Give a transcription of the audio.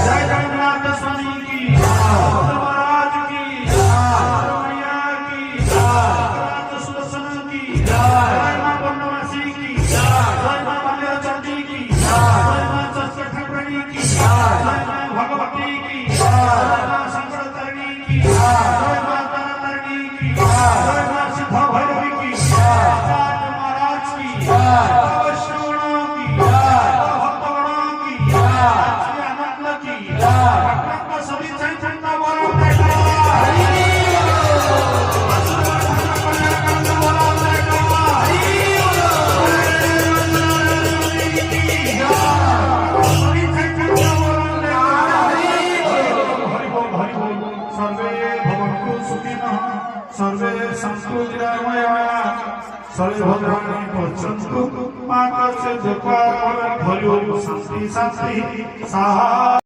जय जगन्नाथ स्वामी की महाराज की मैया की राज सुदर्शन की जय मां बनवासी की जय मां मल्लचंडी की जय मां शस्त्र ठाकुरानी की जय मां भगवती की जय मां शंकर तरणी की जय मां तारातारिणी की जय मां सिद्ध भैरवी की आचार्य महाराज की वैष्णवों की भक्तगणों की श्री आनंद की भक्त सभी चैतन्य बोलो सर्वे संतु निरामया सर्वे भद्राणि पश्यन्तु मां कस्य दुःखं भयो शान्ति शान्ति साहा